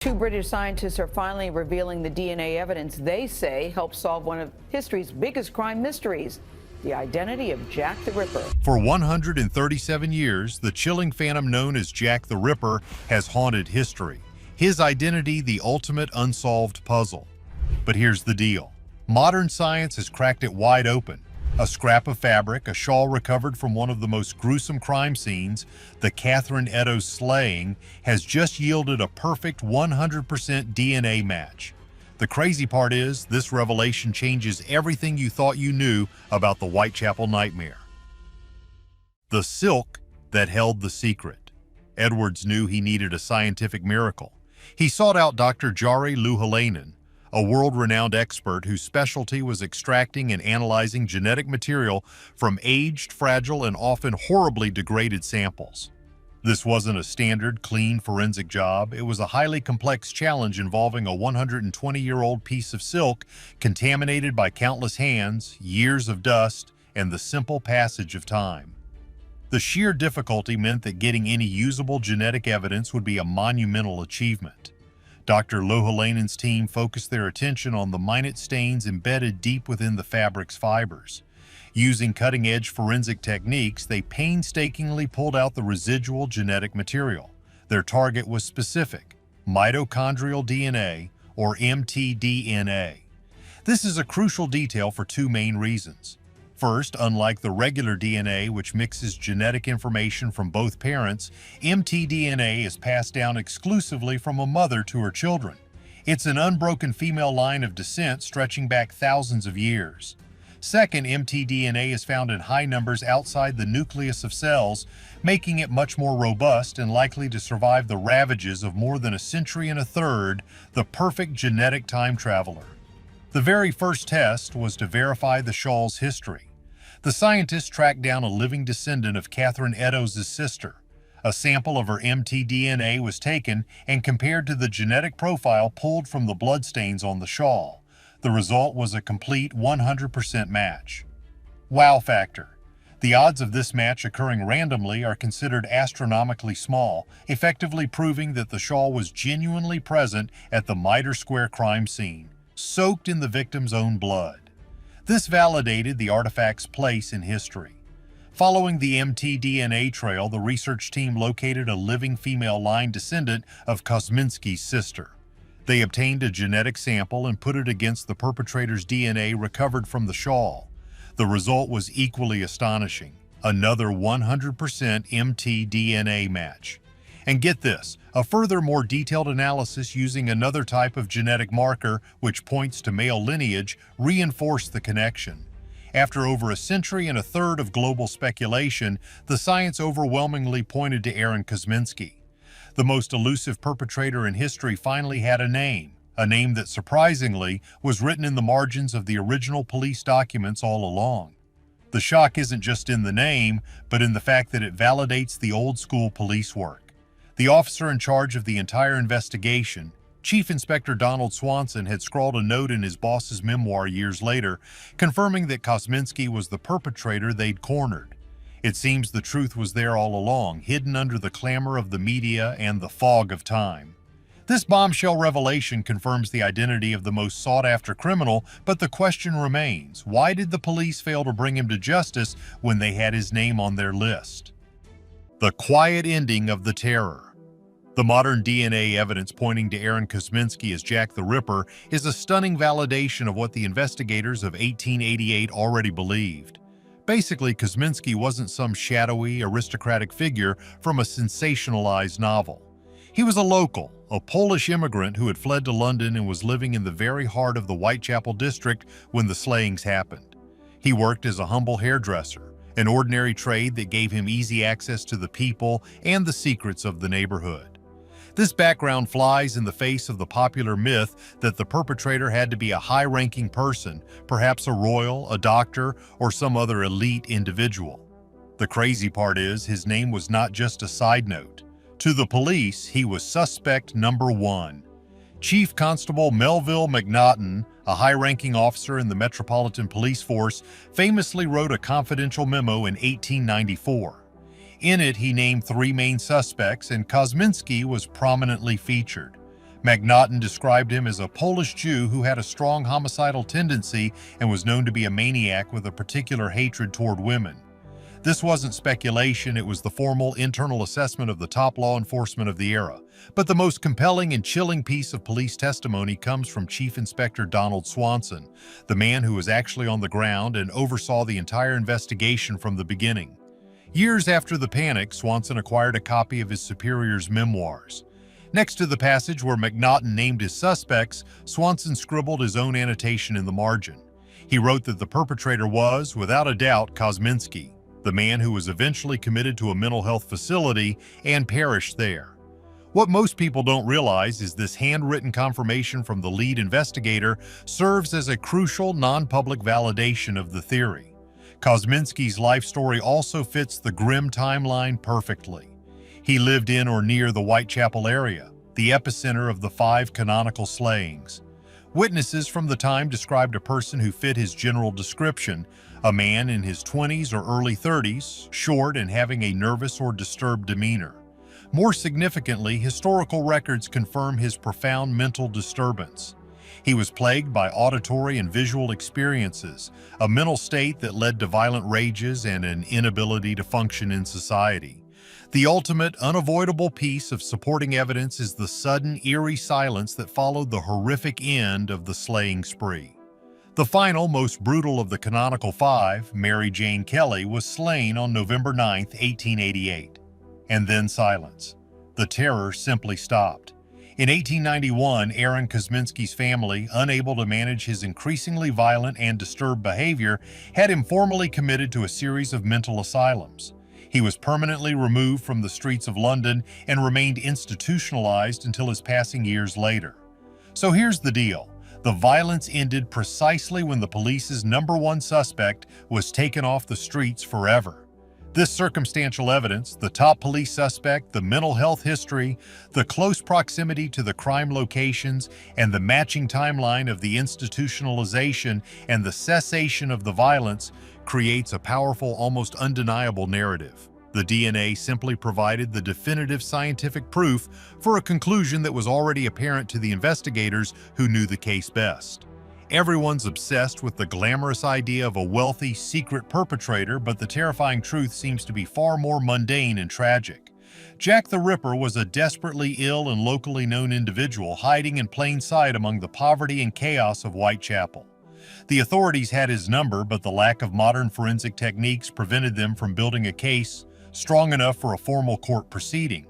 Two British scientists are finally revealing the DNA evidence they say helped solve one of history's biggest crime mysteries, the identity of Jack the Ripper. For 137 years, the chilling phantom known as Jack the Ripper has haunted history. His identity, the ultimate unsolved puzzle. But here's the deal. Modern science has cracked it wide open. A scrap of fabric, a shawl recovered from one of the most gruesome crime scenes, the Katherine Eddowes slaying, has just yielded a perfect 100% DNA match. The crazy part is, this revelation changes everything you thought you knew about the Whitechapel nightmare. The silk that held the secret. Edwards knew he needed a scientific miracle. He sought out Dr. Jari Louhelainen, a world-renowned expert whose specialty was extracting and analyzing genetic material from aged, fragile, and often horribly degraded samples. This wasn't a standard, clean forensic job. It was a highly complex challenge involving a 120-year-old piece of silk contaminated by countless hands, years of dust, and the simple passage of time. The sheer difficulty meant that getting any usable genetic evidence would be a monumental achievement. Dr. Louhelainen's team focused their attention on the minute stains embedded deep within the fabric's fibers. Using cutting-edge forensic techniques, they painstakingly pulled out the residual genetic material. Their target was specific: mitochondrial DNA, or mtDNA. This is a crucial detail for two main reasons. First, unlike the regular DNA, which mixes genetic information from both parents, mtDNA is passed down exclusively from a mother to her children. It's an unbroken female line of descent stretching back thousands of years. Second, mtDNA is found in high numbers outside the nucleus of cells, making it much more robust and likely to survive the ravages of more than a century and a third, the perfect genetic time traveler. The very first test was to verify the shawl's history. The scientists tracked down a living descendant of Katherine Eddowes' sister. A sample of her mtDNA was taken and compared to the genetic profile pulled from the bloodstains on the shawl. The result was a complete 100% match. Wow factor. The odds of this match occurring randomly are considered astronomically small, effectively proving that the shawl was genuinely present at the Mitre Square crime scene, soaked in the victim's own blood. This validated the artifact's place in history. Following the mtDNA trail, the research team located a living female line descendant of Kosminski's sister. They obtained a genetic sample and put it against the perpetrator's DNA recovered from the shawl. The result was equally astonishing: another 100% mtDNA match. And get this, a further more detailed analysis using another type of genetic marker, which points to male lineage, reinforced the connection. After over a century and a third of global speculation, the science overwhelmingly pointed to Aaron Kosminski. The most elusive perpetrator in history finally had a name that surprisingly was written in the margins of the original police documents all along. The shock isn't just in the name, but in the fact that it validates the old-school police work. The officer in charge of the entire investigation, Chief Inspector Donald Swanson, had scrawled a note in his boss's memoir years later, confirming that Kosminski was the perpetrator they'd cornered. It seems the truth was there all along, hidden under the clamor of the media and the fog of time. This bombshell revelation confirms the identity of the most sought-after criminal, but the question remains: why did the police fail to bring him to justice when they had his name on their list? The quiet ending of the terror. The modern DNA evidence pointing to Aaron Kosminski as Jack the Ripper is a stunning validation of what the investigators of 1888 already believed. Basically, Kosminski wasn't some shadowy, aristocratic figure from a sensationalized novel. He was a local, a Polish immigrant who had fled to London and was living in the very heart of the Whitechapel district when the slayings happened. He worked as a humble hairdresser, an ordinary trade that gave him easy access to the people and the secrets of the neighborhood. This background flies in the face of the popular myth that the perpetrator had to be a high-ranking person, perhaps a royal, a doctor, or some other elite individual. The crazy part is, his name was not just a side note. To the police, he was suspect number one. Chief Constable Melville McNaughton, a high-ranking officer in the Metropolitan Police Force, famously wrote a confidential memo in 1894. In it, he named three main suspects, and Kosminski was prominently featured. MacNaughton described him as a Polish Jew who had a strong homicidal tendency and was known to be a maniac with a particular hatred toward women. This wasn't speculation, it was the formal internal assessment of the top law enforcement of the era. But the most compelling and chilling piece of police testimony comes from Chief Inspector Donald Swanson, the man who was actually on the ground and oversaw the entire investigation from the beginning. Years after the panic, Swanson acquired a copy of his superior's memoirs. Next to the passage where MacNaughton named his suspects, Swanson scribbled his own annotation in the margin. He wrote that the perpetrator was, without a doubt, Kosminski, the man who was eventually committed to a mental health facility and perished there. What most people don't realize is this handwritten confirmation from the lead investigator serves as a crucial non-public validation of the theory. Kosminski's life story also fits the grim timeline perfectly. He lived in or near the Whitechapel area, the epicenter of the 5 canonical slayings. Witnesses from the time described a person who fit his general description, a man in his 20s or early 30s, short and having a nervous or disturbed demeanor. More significantly, historical records confirm his profound mental disturbance. He was plagued by auditory and visual experiences, a mental state that led to violent rages and an inability to function in society. The ultimate, unavoidable piece of supporting evidence is the sudden, eerie silence that followed the horrific end of the slaying spree. The final, most brutal of the canonical 5, Mary Jane Kelly, was slain on November 9, 1888. And then silence. The terror simply stopped. In 1891, Aaron Kosminski's family, unable to manage his increasingly violent and disturbed behavior, had him formally committed to a series of mental asylums. He was permanently removed from the streets of London and remained institutionalized until his passing years later. So here's the deal. The violence ended precisely when the police's #1 suspect was taken off the streets forever. This circumstantial evidence, the top police suspect, the mental health history, the close proximity to the crime locations, and the matching timeline of the institutionalization and the cessation of the violence creates a powerful, almost undeniable narrative. The DNA simply provided the definitive scientific proof for a conclusion that was already apparent to the investigators who knew the case best. Everyone's obsessed with the glamorous idea of a wealthy, secret perpetrator, but the terrifying truth seems to be far more mundane and tragic. Jack the Ripper was a desperately ill and locally known individual hiding in plain sight among the poverty and chaos of Whitechapel. The authorities had his number, but the lack of modern forensic techniques prevented them from building a case strong enough for a formal court proceeding.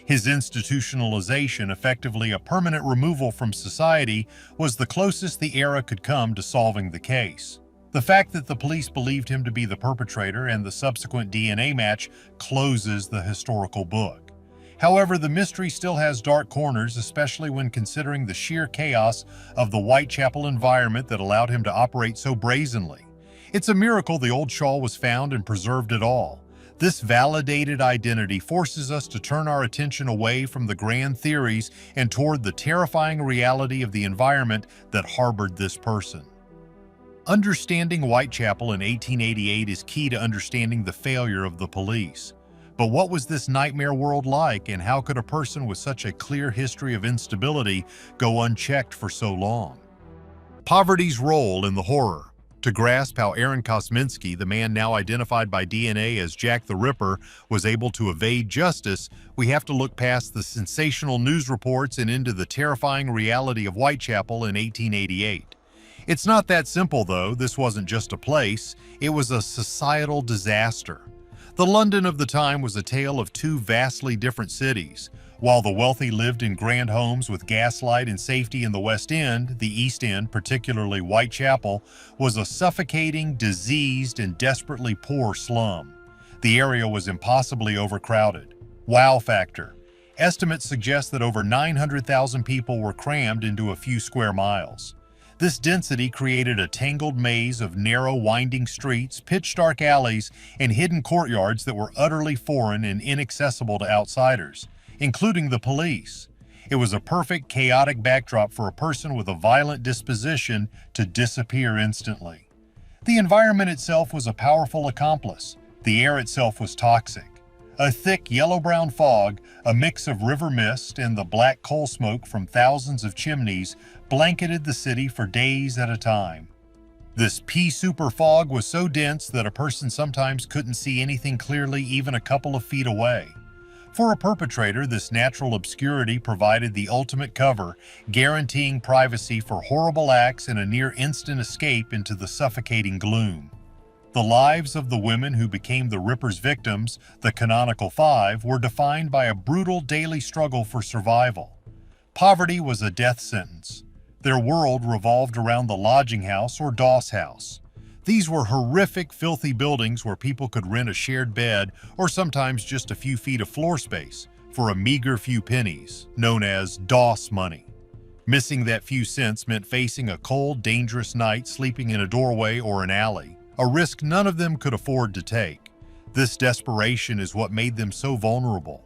His institutionalization, effectively a permanent removal from society, was the closest the era could come to solving the case. The fact that the police believed him to be the perpetrator and the subsequent DNA match closes the historical book. However, the mystery still has dark corners, especially when considering the sheer chaos of the Whitechapel environment that allowed him to operate so brazenly. It's a miracle the old shawl was found and preserved at all. This validated identity forces us to turn our attention away from the grand theories and toward the terrifying reality of the environment that harbored this person. Understanding Whitechapel in 1888 is key to understanding the failure of the police. But what was this nightmare world like, and how could a person with such a clear history of instability go unchecked for so long? Poverty's role in the horror. To grasp how Aaron Kosminski, the man now identified by DNA as Jack the Ripper, was able to evade justice, we have to look past the sensational news reports and into the terrifying reality of Whitechapel in 1888. It's not that simple, though. This wasn't just a place, it was a societal disaster. The London of the time was a tale of 2 vastly different cities. While the wealthy lived in grand homes with gaslight and safety in the West End, the East End, particularly Whitechapel, was a suffocating, diseased, and desperately poor slum. The area was impossibly overcrowded. Wow factor. Estimates suggest that over 900,000 people were crammed into a few square miles. This density created a tangled maze of narrow, winding streets, pitch-dark alleys, and hidden courtyards that were utterly foreign and inaccessible to outsiders, including the police. It was a perfect, chaotic backdrop for a person with a violent disposition to disappear instantly. The environment itself was a powerful accomplice. The air itself was toxic. A thick yellow-brown fog, a mix of river mist and the black coal smoke from thousands of chimneys, blanketed the city for days at a time. This pea-soup fog was so dense that a person sometimes couldn't see anything clearly even a couple of feet away. For a perpetrator, this natural obscurity provided the ultimate cover, guaranteeing privacy for horrible acts and a near-instant escape into the suffocating gloom. The lives of the women who became the Ripper's victims, the canonical five, were defined by a brutal daily struggle for survival. Poverty was a death sentence. Their world revolved around the lodging house or doss house. These were horrific, filthy buildings where people could rent a shared bed or sometimes just a few feet of floor space for a meager few pennies, known as doss money. Missing that few cents meant facing a cold, dangerous night sleeping in a doorway or an alley, a risk none of them could afford to take. This desperation is what made them so vulnerable.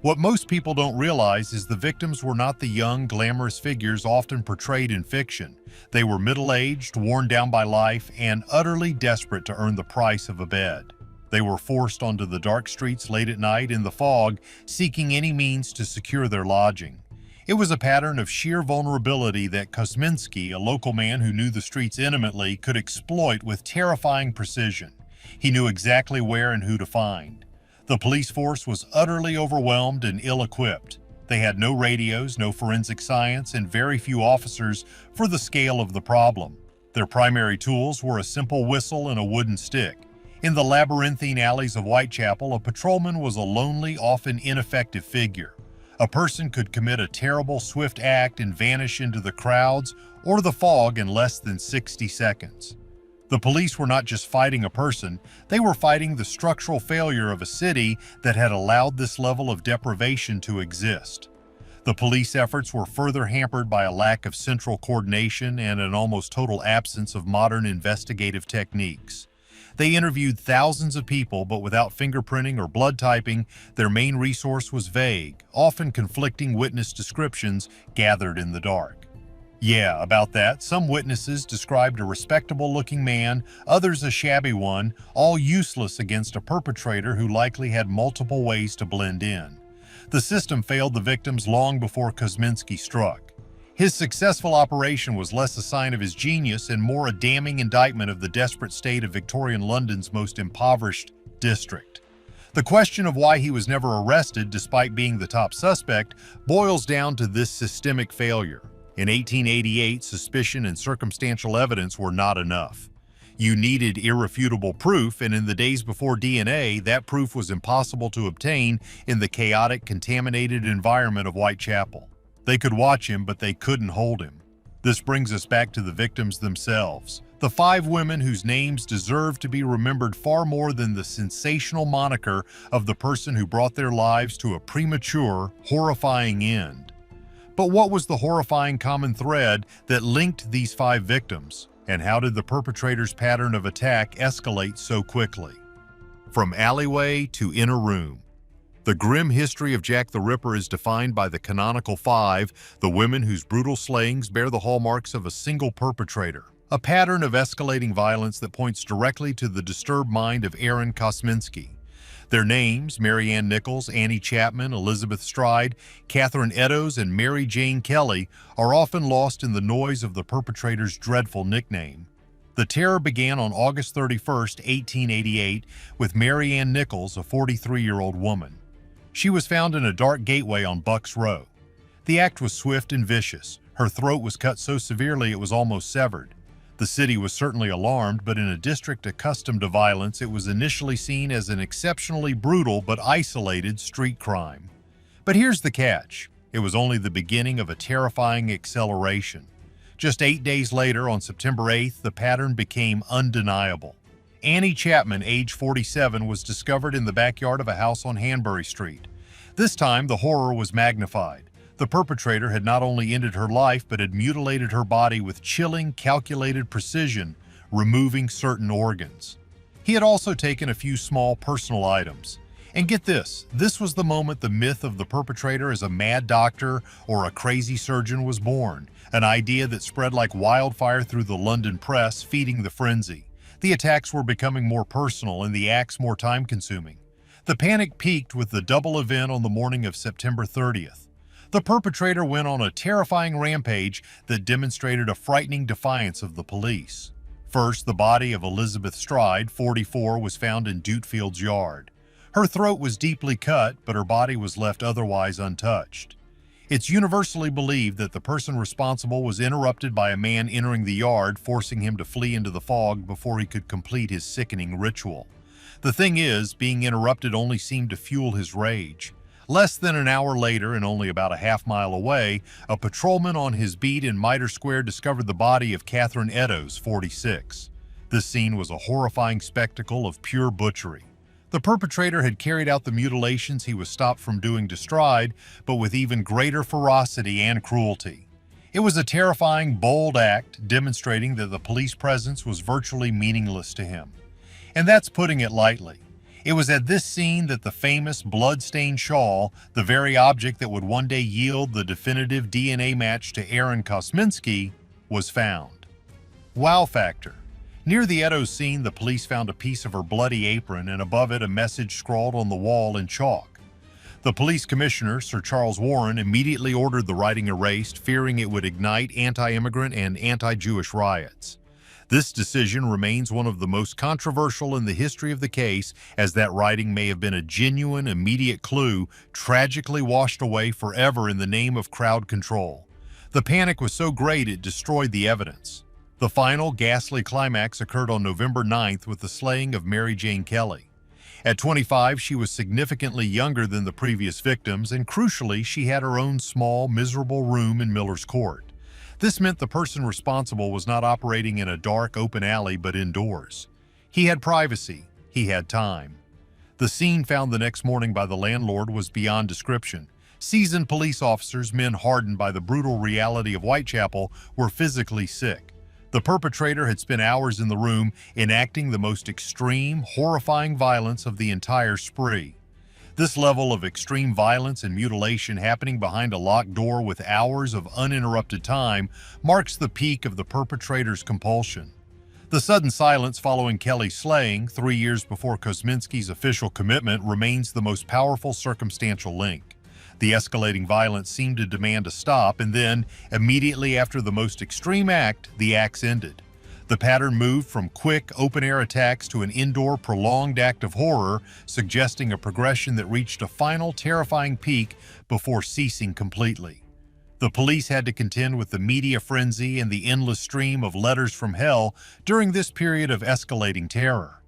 What most people don't realize is the victims were not the young, glamorous figures often portrayed in fiction. They were middle-aged, worn down by life, and utterly desperate to earn the price of a bed. They were forced onto the dark streets late at night in the fog, seeking any means to secure their lodging. It was a pattern of sheer vulnerability that Kosminski, a local man who knew the streets intimately, could exploit with terrifying precision. He knew exactly where and who to find. The police force was utterly overwhelmed and ill-equipped. They had no radios, no forensic science, and very few officers for the scale of the problem. Their primary tools were a simple whistle and a wooden stick. In the labyrinthine alleys of Whitechapel, a patrolman was a lonely, often ineffective figure. A person could commit a terrible, swift act and vanish into the crowds or the fog in less than 60 seconds. The police were not just fighting a person, they were fighting the structural failure of a city that had allowed this level of deprivation to exist. The police efforts were further hampered by a lack of central coordination and an almost total absence of modern investigative techniques. They interviewed thousands of people, but without fingerprinting or blood typing, their main resource was vague, often conflicting witness descriptions gathered in the dark. Yeah, about that, some witnesses described a respectable-looking man, others a shabby one, all useless against a perpetrator who likely had multiple ways to blend in. The system failed the victims long before Kosminski struck. His successful operation was less a sign of his genius and more a damning indictment of the desperate state of Victorian London's most impoverished district. The question of why he was never arrested despite being the top suspect boils down to this systemic failure. In 1888, suspicion and circumstantial evidence were not enough. You needed irrefutable proof, and in the days before DNA, that proof was impossible to obtain in the chaotic, contaminated environment of Whitechapel. They could watch him, but they couldn't hold him. This brings us back to the victims themselves, the 5 women whose names deserve to be remembered far more than the sensational moniker of the person who brought their lives to a premature, horrifying end. But what was the horrifying common thread that linked these 5 victims, and how did the perpetrator's pattern of attack escalate so quickly? From alleyway to inner room. The grim history of Jack the Ripper is defined by the canonical 5, the women whose brutal slayings bear the hallmarks of a single perpetrator, a pattern of escalating violence that points directly to the disturbed mind of Aaron Kosminski. Their names, Mary Ann Nichols, Annie Chapman, Elizabeth Stride, Katherine Eddowes, and Mary Jane Kelly, are often lost in the noise of the perpetrator's dreadful nickname. The terror began on August 31, 1888, with Mary Ann Nichols, a 43-year-old woman. She was found in a dark gateway on Bucks Row. The act was swift and vicious. Her throat was cut so severely it was almost severed. The city was certainly alarmed, but in a district accustomed to violence, it was initially seen as an exceptionally brutal but isolated street crime. But here's the catch. It was only the beginning of a terrifying acceleration. Just 8 days later, on September 8th, the pattern became undeniable. Annie Chapman, age 47, was discovered in the backyard of a house on Hanbury Street. This time, the horror was magnified. The perpetrator had not only ended her life, but had mutilated her body with chilling, calculated precision, removing certain organs. He had also taken a few small personal items. And get this was the moment the myth of the perpetrator as a mad doctor or a crazy surgeon was born, an idea that spread like wildfire through the London press, feeding the frenzy. The attacks were becoming more personal and the acts more time-consuming. The panic peaked with the double event on the morning of September 30th. The perpetrator went on a terrifying rampage that demonstrated a frightening defiance of the police. First, the body of Elizabeth Stride, 44, was found in Dutefield's yard. Her throat was deeply cut, but her body was left otherwise untouched. It's universally believed that the person responsible was interrupted by a man entering the yard, forcing him to flee into the fog before he could complete his sickening ritual. The thing is, being interrupted only seemed to fuel his rage. Less than an hour later, and only about a half-mile away, a patrolman on his beat in Mitre Square discovered the body of Katherine Eddowes, 46. This scene was a horrifying spectacle of pure butchery. The perpetrator had carried out the mutilations he was stopped from doing to Stride, but with even greater ferocity and cruelty. It was a terrifying, bold act, demonstrating that the police presence was virtually meaningless to him. And that's putting it lightly. It was at this scene that the famous blood-stained shawl, the very object that would one day yield the definitive DNA match to Aaron Kosminski, was found. Wow factor. Near the Eddowes scene, the police found a piece of her bloody apron and above it a message scrawled on the wall in chalk. The police commissioner, Sir Charles Warren, immediately ordered the writing erased, fearing it would ignite anti-immigrant and anti-Jewish riots. This decision remains one of the most controversial in the history of the case, as that writing may have been a genuine, immediate clue, tragically washed away forever in the name of crowd control. The panic was so great it destroyed the evidence. The final, ghastly climax occurred on November 9th with the slaying of Mary Jane Kelly. At 25, she was significantly younger than the previous victims, and crucially, she had her own small, miserable room in Miller's Court. This meant the person responsible was not operating in a dark, open alley, but indoors. He had privacy. He had time. The scene found the next morning by the landlord was beyond description. Seasoned police officers, men hardened by the brutal reality of Whitechapel, were physically sick. The perpetrator had spent hours in the room, enacting the most extreme, horrifying violence of the entire spree. This level of extreme violence and mutilation happening behind a locked door with hours of uninterrupted time marks the peak of the perpetrator's compulsion. The sudden silence following Kelly's slaying, 3 years before Kosminski's official commitment, remains the most powerful circumstantial link. The escalating violence seemed to demand a stop, and then, immediately after the most extreme act, the acts ended. The pattern moved from quick, open-air attacks to an indoor, prolonged act of horror, suggesting a progression that reached a final, terrifying peak before ceasing completely. The police had to contend with the media frenzy and the endless stream of letters from hell during this period of escalating terror.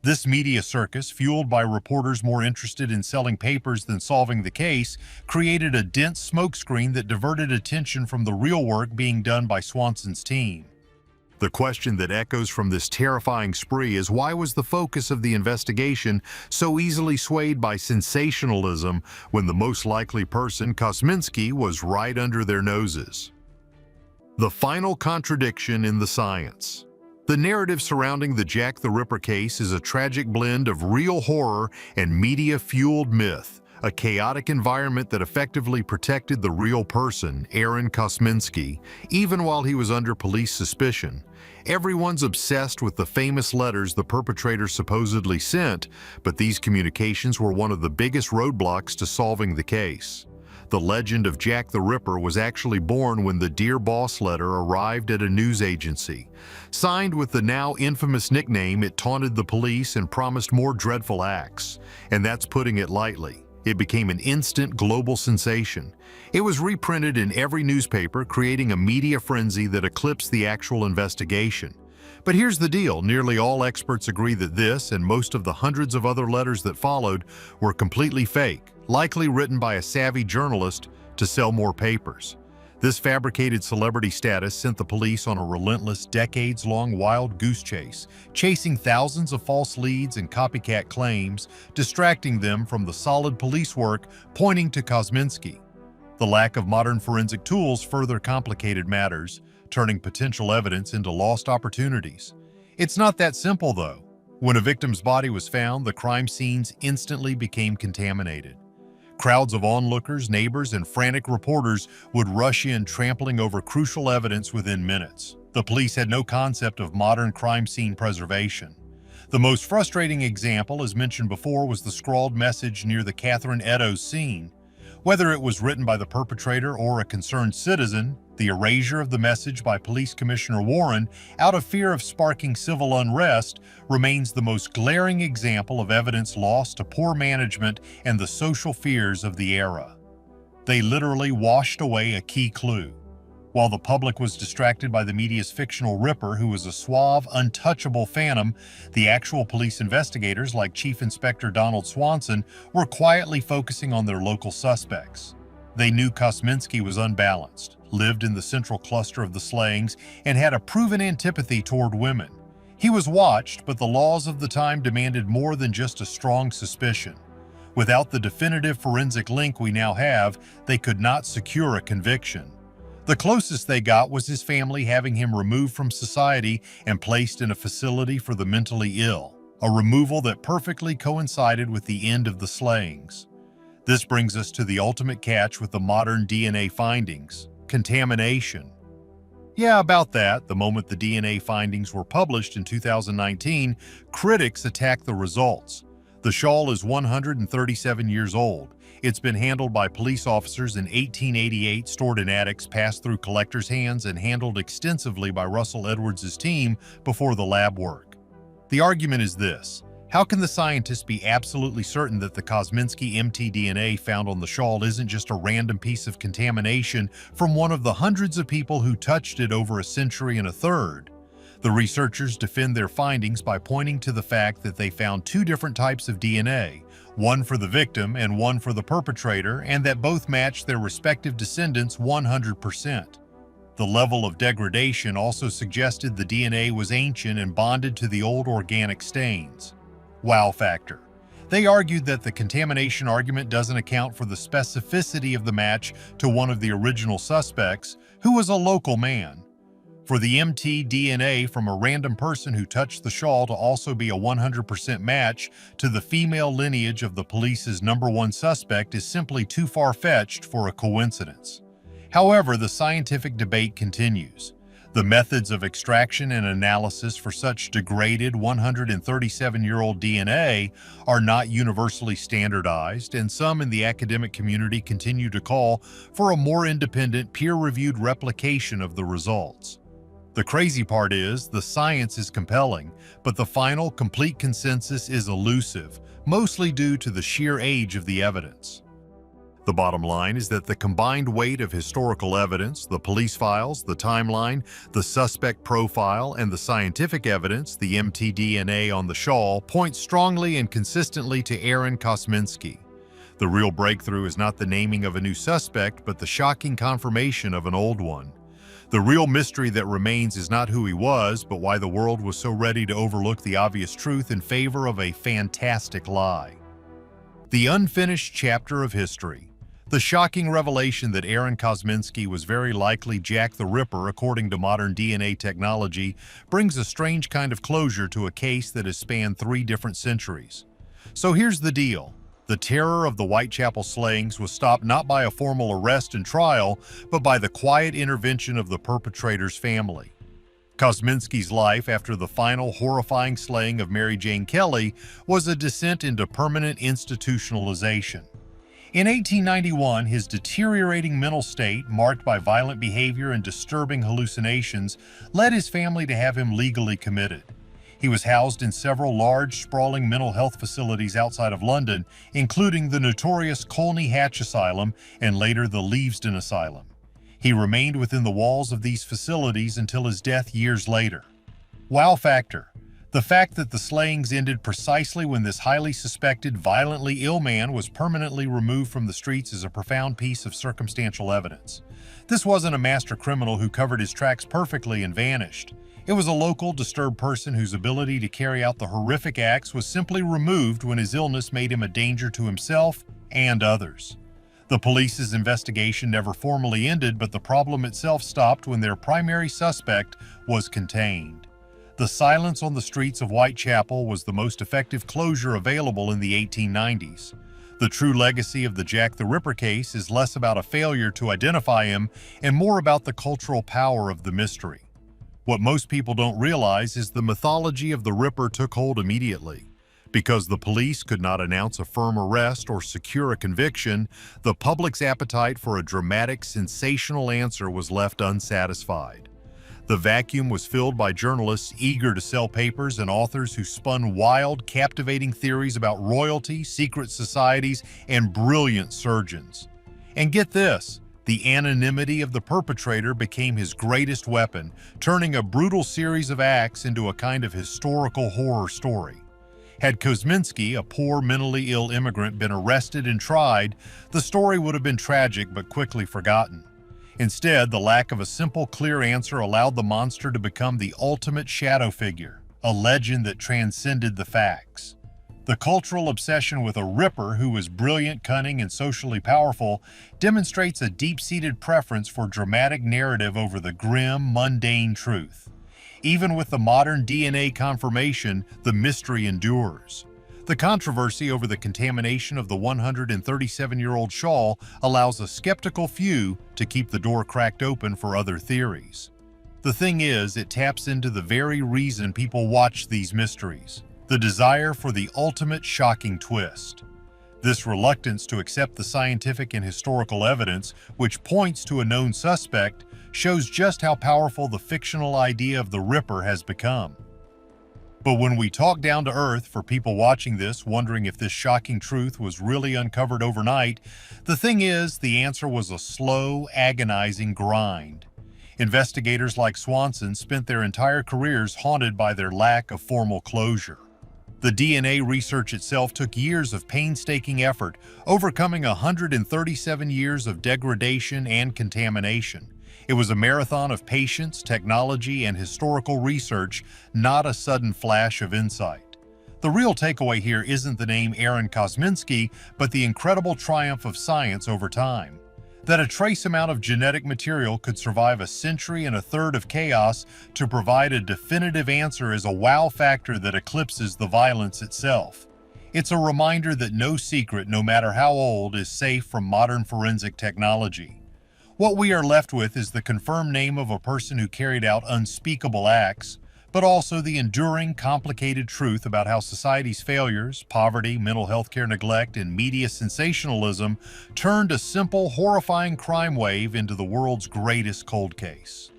This media circus, fueled by reporters more interested in selling papers than solving the case, created a dense smokescreen that diverted attention from the real work being done by Swanson's team. The question that echoes from this terrifying spree is, why was the focus of the investigation so easily swayed by sensationalism when the most likely person, Kosminski, was right under their noses? The final contradiction in the science. The narrative surrounding the Jack the Ripper case is a tragic blend of real horror and media-fueled myth, a chaotic environment that effectively protected the real person, Aaron Kosminski, even while he was under police suspicion. Everyone's obsessed with the famous letters the perpetrator supposedly sent, but these communications were one of the biggest roadblocks to solving the case. The legend of Jack the Ripper was actually born when the Dear Boss letter arrived at a news agency. Signed with the now infamous nickname, it taunted the police and promised more dreadful acts. And that's putting it lightly. It became an instant global sensation. It was reprinted in every newspaper, creating a media frenzy that eclipsed the actual investigation. But here's the deal, nearly all experts agree that this, and most of the hundreds of other letters that followed, were completely fake, likely written by a savvy journalist to sell more papers. This fabricated celebrity status sent the police on a relentless, decades-long wild goose chase, chasing thousands of false leads and copycat claims, distracting them from the solid police work pointing to Kosminski. The lack of modern forensic tools further complicated matters, turning potential evidence into lost opportunities. It's not that simple, though. When a victim's body was found, the crime scenes instantly became contaminated. Crowds of onlookers, neighbors, and frantic reporters would rush in, trampling over crucial evidence within minutes. The police had no concept of modern crime scene preservation. The most frustrating example, as mentioned before, was the scrawled message near the Katherine Eddowes scene. Whether it was written by the perpetrator or a concerned citizen, the erasure of the message by Police Commissioner Warren out of fear of sparking civil unrest remains the most glaring example of evidence lost to poor management and the social fears of the era. They literally washed away a key clue. While the public was distracted by the media's fictional Ripper, who was a suave, untouchable phantom, the actual police investigators, like Chief Inspector Donald Swanson, were quietly focusing on their local suspects. They knew Kosminski was unbalanced, lived in the central cluster of the slayings, and had a proven antipathy toward women. He was watched, but the laws of the time demanded more than just a strong suspicion. Without the definitive forensic link we now have, they could not secure a conviction. The closest they got was his family having him removed from society and placed in a facility for the mentally ill, a removal that perfectly coincided with the end of the slayings. This brings us to the ultimate catch with the modern DNA findings: contamination. Yeah, about that. The moment the DNA findings were published in 2019, critics attacked the results. The shawl is 137 years old. It's been handled by police officers in 1888, stored in attics, passed through collectors' hands, and handled extensively by Russell Edwards' team before the lab work. The argument is this: how can the scientists be absolutely certain that the Kosminski mtDNA found on the shawl isn't just a random piece of contamination from one of the hundreds of people who touched it over a century and a third? The researchers defend their findings by pointing to the fact that they found two different types of DNA, one for the victim and one for the perpetrator, and that both matched their respective descendants 100%. The level of degradation also suggested the DNA was ancient and bonded to the old organic stains. Wow factor. They argued that the contamination argument doesn't account for the specificity of the match to one of the original suspects, who was a local man. For the mtDNA from a random person who touched the shawl to also be a 100% match to the female lineage of the police's #1 suspect is simply too far-fetched for a coincidence. However, the scientific debate continues. The methods of extraction and analysis for such degraded 137-year-old DNA are not universally standardized, and some in the academic community continue to call for a more independent, peer-reviewed replication of the results. The crazy part is, the science is compelling, but the final, complete consensus is elusive, mostly due to the sheer age of the evidence. The bottom line is that the combined weight of historical evidence, the police files, the timeline, the suspect profile, and the scientific evidence, the mtDNA on the shawl, points strongly and consistently to Aaron Kosminski. The real breakthrough is not the naming of a new suspect, but the shocking confirmation of an old one. The real mystery that remains is not who he was, but why the world was so ready to overlook the obvious truth in favor of a fantastic lie. The unfinished chapter of history. The shocking revelation that Aaron Kosminski was very likely Jack the Ripper, according to modern DNA technology, brings a strange kind of closure to a case that has spanned 3 different centuries. So here's the deal. The terror of the Whitechapel slayings was stopped not by a formal arrest and trial, but by the quiet intervention of the perpetrator's family. Kosminski's life after the final horrifying slaying of Mary Jane Kelly was a descent into permanent institutionalization. In 1891, his deteriorating mental state, marked by violent behavior and disturbing hallucinations, led his family to have him legally committed. He was housed in several large, sprawling mental health facilities outside of London, including the notorious Colney Hatch Asylum and later the Leavesden Asylum. He remained within the walls of these facilities until his death years later. Wow factor. The fact that the slayings ended precisely when this highly suspected, violently ill man was permanently removed from the streets is a profound piece of circumstantial evidence. This wasn't a master criminal who covered his tracks perfectly and vanished. It was a local, disturbed person whose ability to carry out the horrific acts was simply removed when his illness made him a danger to himself and others. The police's investigation never formally ended, but the problem itself stopped when their primary suspect was contained. The silence on the streets of Whitechapel was the most effective closure available in the 1890s. The true legacy of the Jack the Ripper case is less about a failure to identify him and more about the cultural power of the mystery. What most people don't realize is the mythology of the Ripper took hold immediately. Because the police could not announce a firm arrest or secure a conviction, the public's appetite for a dramatic, sensational answer was left unsatisfied. The vacuum was filled by journalists eager to sell papers and authors who spun wild, captivating theories about royalty, secret societies, and brilliant surgeons. And get this, the anonymity of the perpetrator became his greatest weapon, turning a brutal series of acts into a kind of historical horror story. Had Kosminski, a poor, mentally ill immigrant, been arrested and tried, the story would have been tragic but quickly forgotten. Instead, the lack of a simple, clear answer allowed the monster to become the ultimate shadow figure, a legend that transcended the facts. The cultural obsession with a Ripper who was brilliant, cunning, and socially powerful demonstrates a deep-seated preference for dramatic narrative over the grim, mundane truth. Even with the modern DNA confirmation, the mystery endures. The controversy over the contamination of the 137-year-old shawl allows a skeptical few to keep the door cracked open for other theories. The thing is, it taps into the very reason people watch these mysteries, the desire for the ultimate shocking twist. This reluctance to accept the scientific and historical evidence, which points to a known suspect, shows just how powerful the fictional idea of the Ripper has become. But when we talk down to earth for people watching this, wondering if this shocking truth was really uncovered overnight, the thing is, the answer was a slow, agonizing grind. Investigators like Swanson spent their entire careers haunted by their lack of formal closure. The DNA research itself took years of painstaking effort, overcoming 137 years of degradation and contamination. It was a marathon of patience, technology, and historical research, not a sudden flash of insight. The real takeaway here isn't the name Aaron Kosminski, but the incredible triumph of science over time. That a trace amount of genetic material could survive a century and a third of chaos to provide a definitive answer is a wow factor that eclipses the violence itself. It's a reminder that no secret, no matter how old, is safe from modern forensic technology. What we are left with is the confirmed name of a person who carried out unspeakable acts, but also the enduring, complicated truth about how society's failures, poverty, mental health care neglect, and media sensationalism turned a simple, horrifying crime wave into the world's greatest cold case.